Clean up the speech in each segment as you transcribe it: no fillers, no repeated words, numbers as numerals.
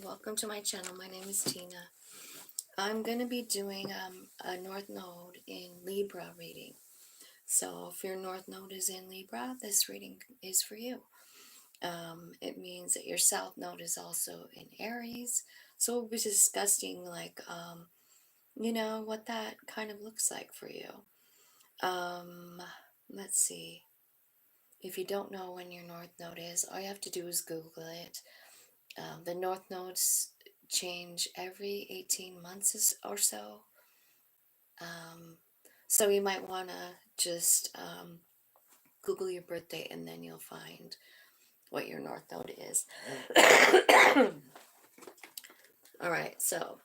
welcome to my channel. My name is Tina. I'm going to be doing a North Node in Libra reading. So if your North Node is in Libra, this reading is for you. It means that your South Node is also in Aries. So we'll be discussing what that kind of looks like for you. Let's see. If you don't know when your North Node is, all you have to do is Google it. The North Nodes change every 18 months or so. So you might want to just Google your birthday and then you'll find what your North Node is. All right, so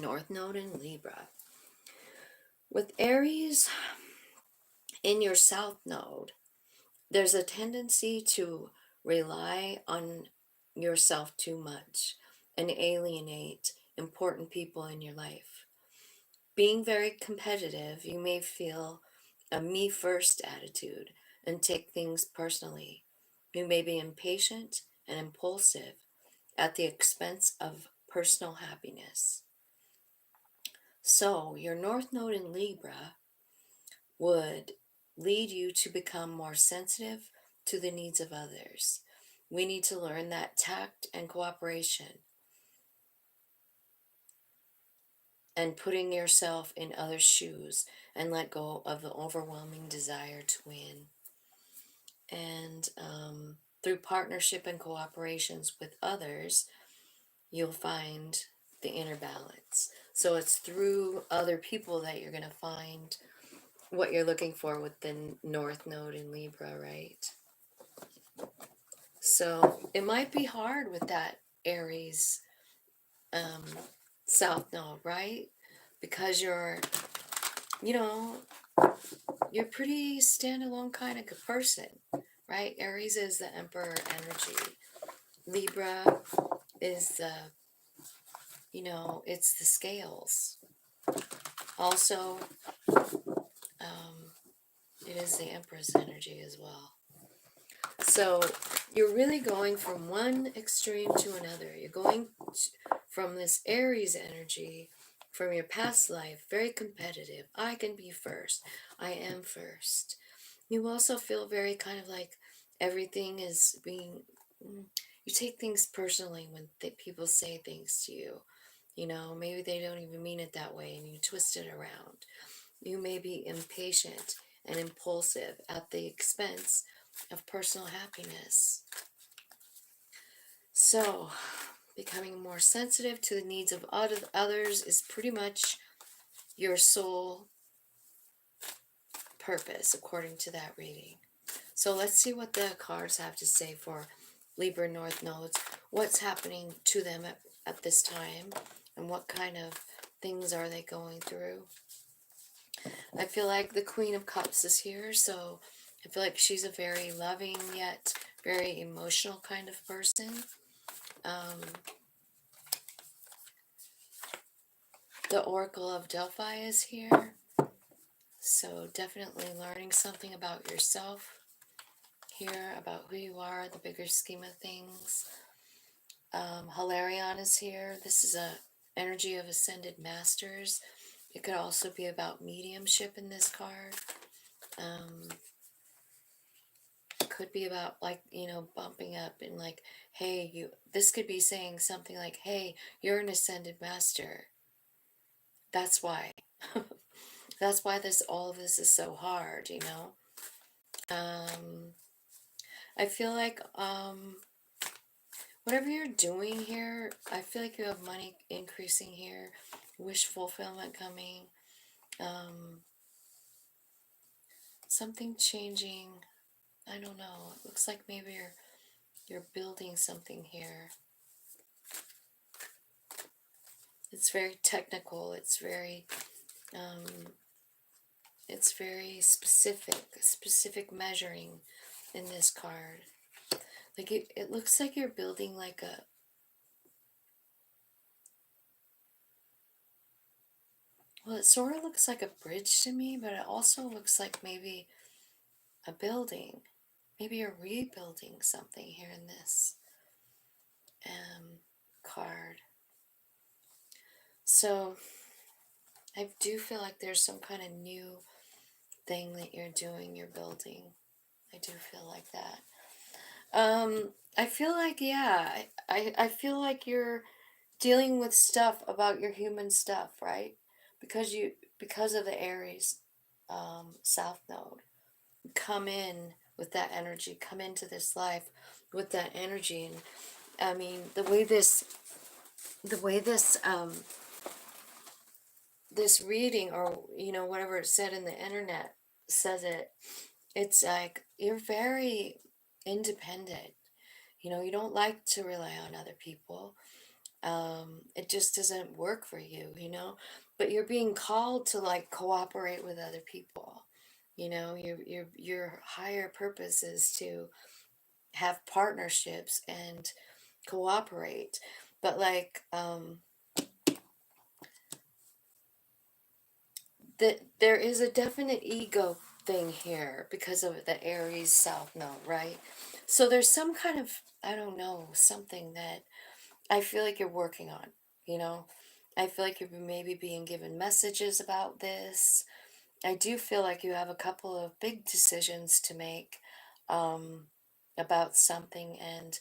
North Node in Libra. With Aries in your South Node, there's a tendency to rely on yourself too much and alienate important people in your life. Being very competitive, you may feel a me first attitude and take things personally. You may be impatient and impulsive at the expense of personal happiness. So, your North Node in Libra would lead you to become more sensitive to the needs of others. We need to learn that tact and cooperation and putting yourself in others' shoes and let go of the overwhelming desire to win. And through partnership and cooperations with others, you'll find the inner balance. So it's through other people that you're going to find what you're looking for with the North Node in Libra, right? So it might be hard with that Aries South Node, right? Because you're pretty standalone kind of a person, right? Aries is the Emperor energy. Libra is it's the scales. Also, it is the Empress energy as well. So you're really going from one extreme to another. You're going from this Aries energy from your past life, very competitive. I can be first. I am first. You also feel very kind of like everything is being, you take things personally when people say things to you. Maybe they don't even mean it that way and you twist it around. You may be impatient and impulsive at the expense of personal happiness. So, becoming more sensitive to the needs of others is pretty much your soul purpose, according to that reading. So let's see what the cards have to say for Libra North Nodes. What's happening to them at this time, and what kind of things are they going through? I feel like the Queen of Cups is here, so I feel like she's a very loving yet very emotional kind of person. The Oracle of Delphi is here, so definitely learning something about yourself here, about who you are, the bigger scheme of things. Hilarion is here. This is a energy of ascended masters. It could also be about mediumship in this card. Could be about bumping up and like, hey, this could be saying something like, hey, you're an ascended master. That's why. That's why all of this is so hard, I feel like whatever you're doing here, I feel like you have money increasing here, wish fulfillment coming, something changing. I don't know. It looks like maybe you're building something here. It's very technical. It's very specific measuring in this card. Like it looks like you're building like well, it sort of looks like a bridge to me, but it also looks like maybe a building. Maybe you're rebuilding something here in this. So I do feel like there's some kind of new thing that you're doing, you're building. I do feel like that. I feel like, yeah, I feel like you're dealing with stuff about your human stuff, right? Because of the Aries South Node. Come in with that energy, come into this life with that energy. And I mean, the way this reading, or whatever it said in the internet says it, it's like you're very independent. You don't like to rely on other people. It just doesn't work for you. But you're being called to like cooperate with other people. Your higher purpose is to have partnerships and cooperate. But like there is a definite ego thing here because of the Aries South Node, right? So there's some kind of, I don't know, something that I feel like you're working on, you know? I feel like you're maybe being given messages about this. I do feel like you have a couple of big decisions to make um, about something, and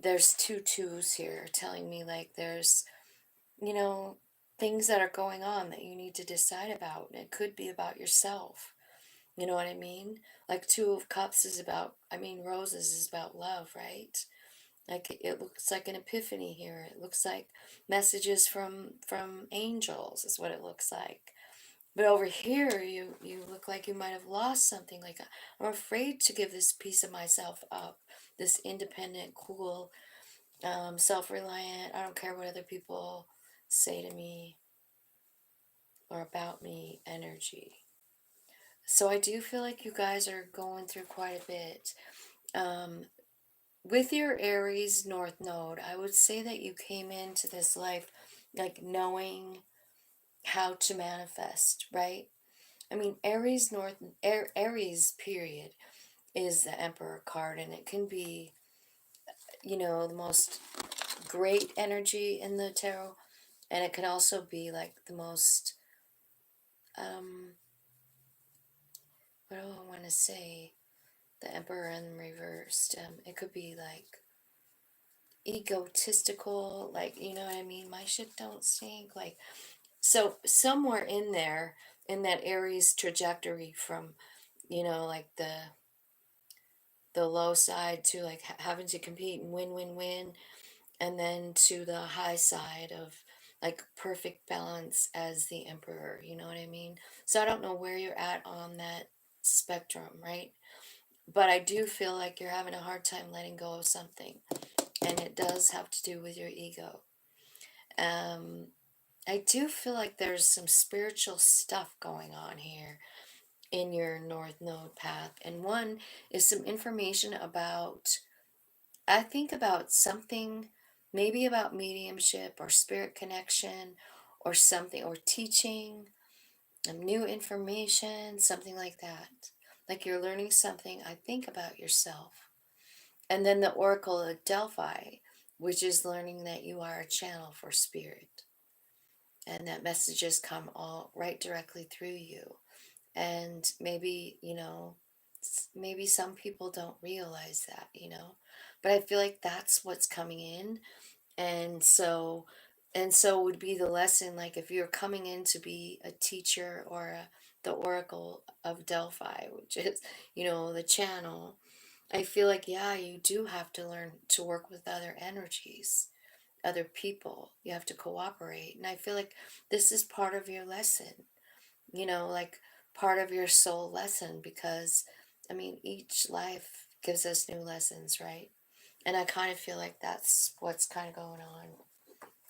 there's two twos here telling me like there's, you know, things that are going on that you need to decide about. It could be about yourself. You know what I mean? Like Two of Cups is about, I mean, Roses is about love, right? Like it looks like an epiphany here. It looks like messages from angels is what it looks like. But over here, you look like you might have lost something. Like I'm afraid to give this piece of myself up. This independent, cool, self-reliant. I don't care what other people say to me or about me energy. So I do feel like you guys are going through quite a bit. Um, with your Aries North Node, I would say that you came into this life like knowing how to manifest, right? I mean, Aries period is the Emperor card, and it can be, the most great energy in the tarot, and it can also be like the most, um, what do I want to say? The Emperor in reversed. It could be like egotistical, like, you know what I mean? My ship don't sink. Like, so somewhere in there, in that Aries trajectory from, like the low side to like having to compete and win, and then to the high side of like perfect balance as the Emperor, you know what I mean? So I don't know where you're at on that spectrum, right? But I do feel like you're having a hard time letting go of something, and it does have to do with your ego. Um, I do feel like there's some spiritual stuff going on here in your North Node path, and one is some information about, I think about something, maybe about mediumship or spirit connection or something, or teaching, new information, something like that. Like you're learning something, I think, about yourself. And then the Oracle of Delphi, which is learning that you are a channel for spirit and that messages come all right directly through you. And maybe, maybe some people don't realize that. But I feel like that's what's coming in. And so would be the lesson, like if you're coming in to be a teacher or the Oracle of Delphi, which is, the channel. I feel like, yeah, you do have to learn to work with other energies, other people. You have to cooperate. And I feel like this is part of your lesson, like part of your soul lesson, because, I mean, each life gives us new lessons, right? And I kind of feel like that's what's kind of going on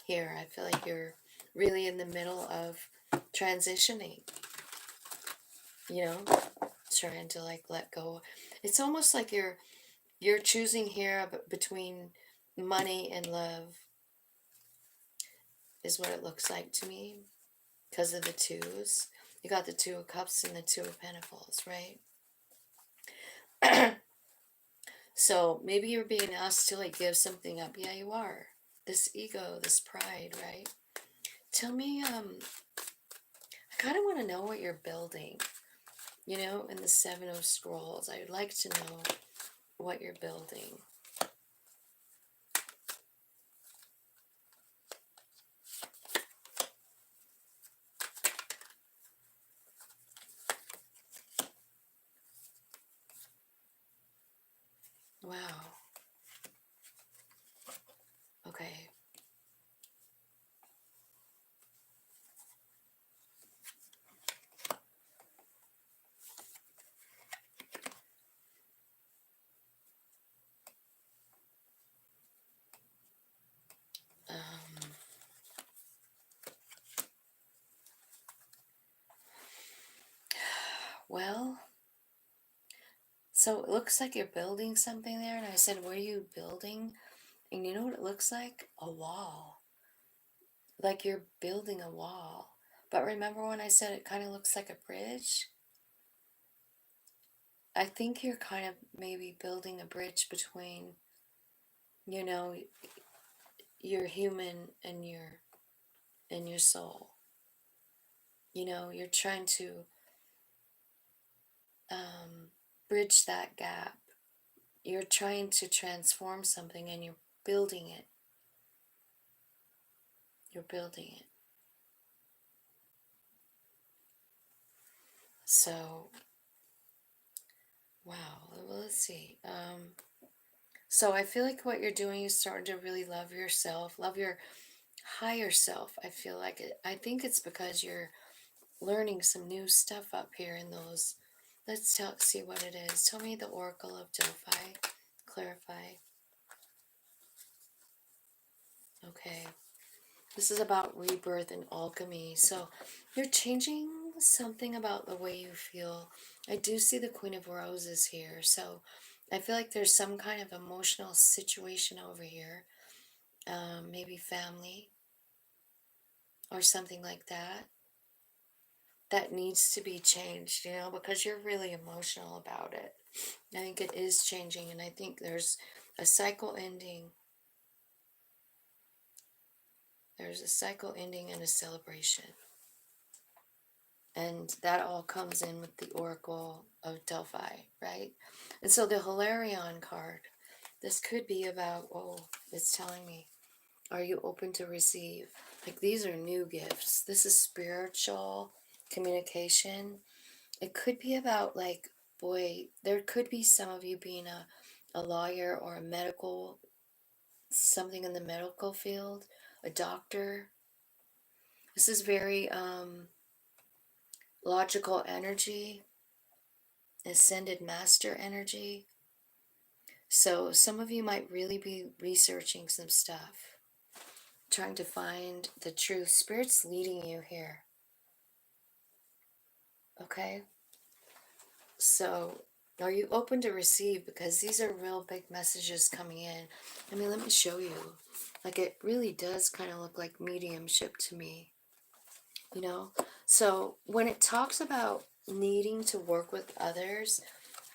here. I feel like you're really in the middle of transitioning, you know, trying to like let go. It's almost like you're choosing here between money and love, is what it looks like to me, because of the twos. You got the Two of Cups and the Two of Pentacles, right? So maybe you're being asked to like give something up. Yeah, you are. This ego, this pride, right? Tell me, I kind of want to know what you're building, you know, in the Seven of Scrolls. I would like to know what you're building. Wow. Okay. Um, well, so it looks like you're building something there, and I said, what are you building? And you know what it looks like? A wall. Like you're building a wall. But remember when I said it kind of looks like a bridge? I think you're kind of maybe building a bridge between, you know, your human and your soul. You know, you're trying to bridge that gap. You're trying to transform something and you're building it. You're building it. So, wow, well, let's see. So I feel like what you're doing is starting to really love yourself, love your higher self. I feel like it. I think it's because you're learning some new stuff up here in those. Let's see what it is. Tell me the Oracle of Delphi. Clarify. Okay. This is about rebirth and alchemy. So you're changing something about the way you feel. I do see the Queen of Roses here. So I feel like there's some kind of emotional situation over here. Maybe family or something like that. That needs to be changed, you know, because you're really emotional about it. I think it is changing, and I think there's a cycle ending. There's a cycle ending and a celebration. And that all comes in with the Oracle of Delphi, right? And so the Hilarion card, this could be about, oh, it's telling me, are you open to receive? Like these are new gifts. This is spiritual communication. It could be about like, boy, there could be some of you being a lawyer or a medical, something in the medical field, a doctor. This is very logical energy, ascended master energy. So some of you might really be researching some stuff, trying to find the truth. Spirit's leading you here. Okay? So are you open to receive? Because these are real big messages coming in. I mean, let me show you. Like it really does kind of look like mediumship to me. You know? So when it talks about needing to work with others,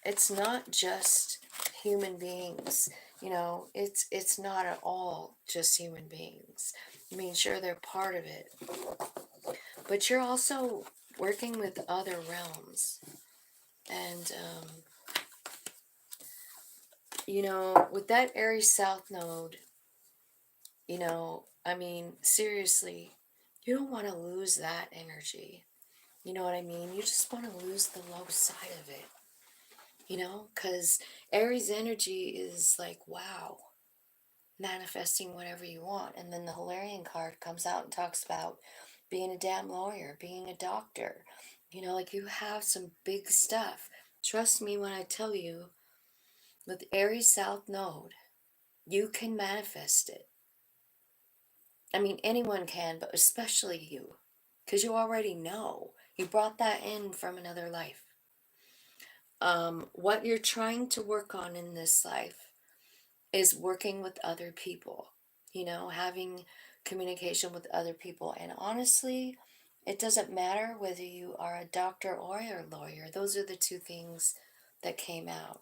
it's not just human beings, you know, it's not at all just human beings. I mean, sure, they're part of it, but you're also working with other realms. And you know, with that Aries South node, you know, I mean, seriously, you don't want to lose that energy. You know what I mean? You just want to lose the low side of it, you know, because Aries energy is like, wow, manifesting whatever you want. And then the Hilarion card comes out and talks about being a damn lawyer, being a doctor. You know, like you have some big stuff. Trust me when I tell you, with Aries South Node, you can manifest it. I mean, anyone can, but especially you, because you already know. You brought that in from another life. What you're trying to work on in this life is working with other people, you know, having communication with other people. And honestly, it doesn't matter whether you are a doctor or a lawyer. Those are the two things that came out.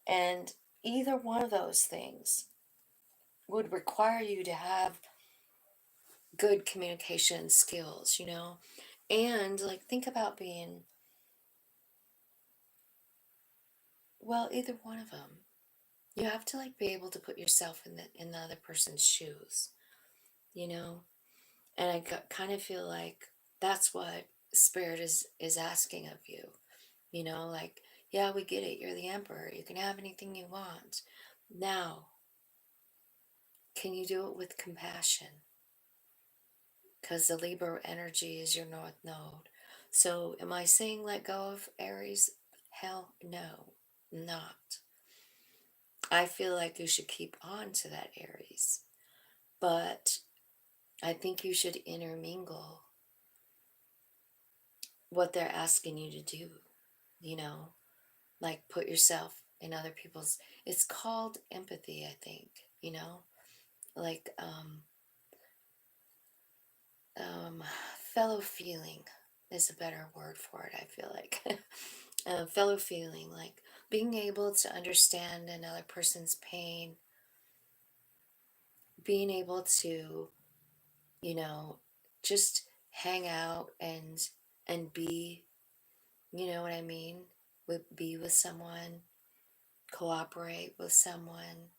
And either one of those things would require you to have good communication skills, and like think about being, well, either one of them. You have to like be able to put yourself in the other person's shoes, you know? And I kind of feel like that's what spirit is asking of you, like, yeah, we get it. You're the emperor. You can have anything you want. Now, can you do it with compassion? Because the Libra energy is your north node. So am I saying let go of Aries? Hell no, not. I feel like you should keep on to that Aries. But I think you should intermingle what they're asking you to do, you know, like put yourself in other people's, it's called empathy, I think, like um, fellow feeling is a better word for it, I feel like. Fellow feeling, like being able to understand another person's pain, being able to, you know, just hang out and be, you know what I mean? Be with someone, cooperate with someone,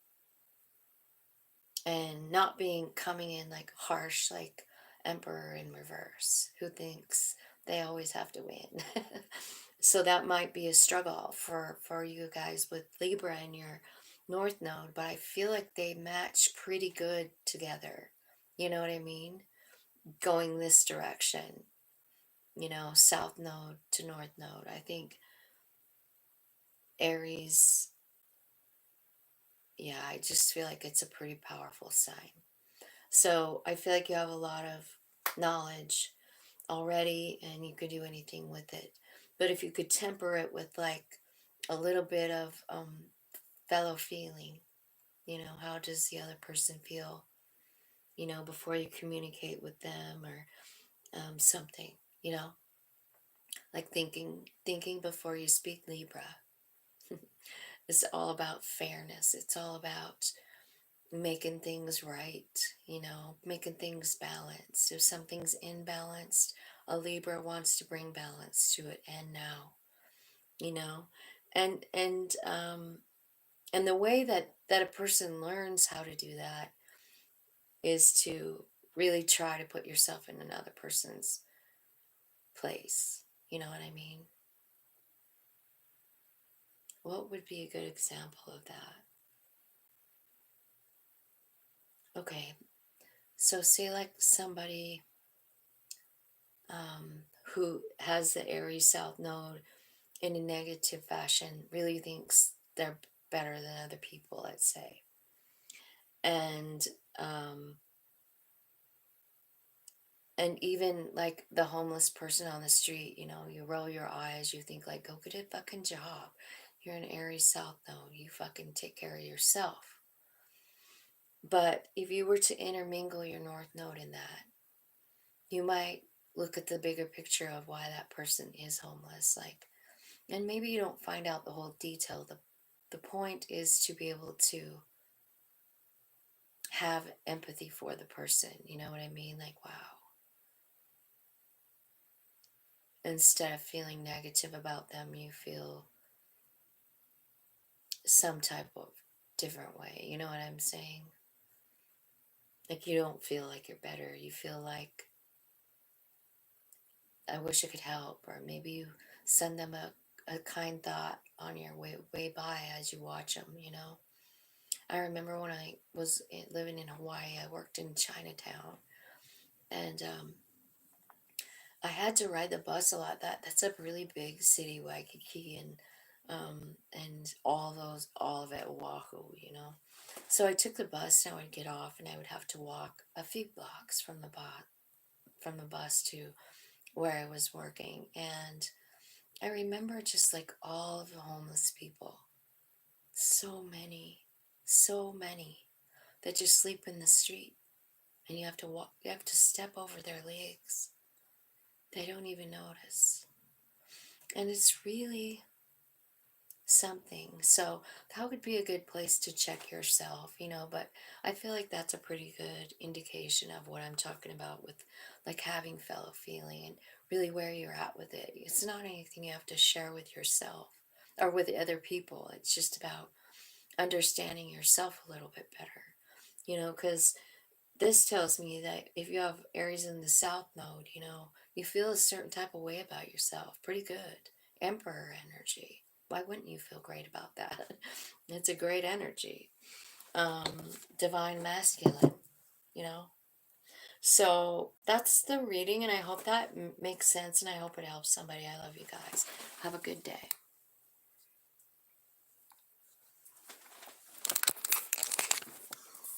and not being coming in like harsh, like Emperor in reverse, who thinks they always have to win. So that might be a struggle for you guys with Libra in your North Node, but I feel like they match pretty good together. You know what I mean? Going this direction, South Node to North Node. I think Aries, yeah, I just feel like it's a pretty powerful sign. So I feel like you have a lot of knowledge already and you could do anything with it. But if you could temper it with like a little bit of fellow feeling, how does the other person feel, before you communicate with them or something, like thinking before you speak, Libra. It's all about fairness. It's all about making things right, making things balanced. If something's imbalanced, a Libra wants to bring balance to it and now, you know. And and the way that a person learns how to do that is to really try to put yourself in another person's place. You know what I mean? What would be a good example of that? Okay, so say like somebody who has the Aries South Node in a negative fashion really thinks they're better than other people, let's say. And um, and even like the homeless person on the street, you roll your eyes, you think like, go get a fucking job. You're an Aries South Node. You fucking take care of yourself. But if you were to intermingle your North Node in that, you might look at the bigger picture of why that person is homeless. Like, and maybe you don't find out the whole detail. The point is to be able to have empathy for the person. You know what I mean? Like, wow. Instead of feeling negative about them, you feel some type of different way. You know what I'm saying? Like, you don't feel like you're better. You feel like, I wish I could help. Or maybe you send them a kind thought on your way by as you watch them, I remember when I was living in Hawaii, I worked in Chinatown. And I had to ride the bus a lot. That's a really big city, Waikiki, and all of it, Oahu. So I took the bus, and I would get off, and I would have to walk a few blocks from the bus to where I was working. And I remember just like all of the homeless people, so many that just sleep in the street, and you have to walk. You have to step over their legs. They don't even notice. And it's really something. So that would be a good place to check yourself, but I feel like that's a pretty good indication of what I'm talking about with like having fellow feeling and really where you're at with it. It's not anything you have to share with yourself or with other people. It's just about understanding yourself a little bit better, because this tells me that if you have Aries in the South node, you feel a certain type of way about yourself. Pretty good. Emperor energy. Why wouldn't you feel great about that? It's a great energy. Um, Divine masculine, you know? So that's the reading, and I hope that makes sense, and I hope it helps somebody. I love you guys. Have a good day.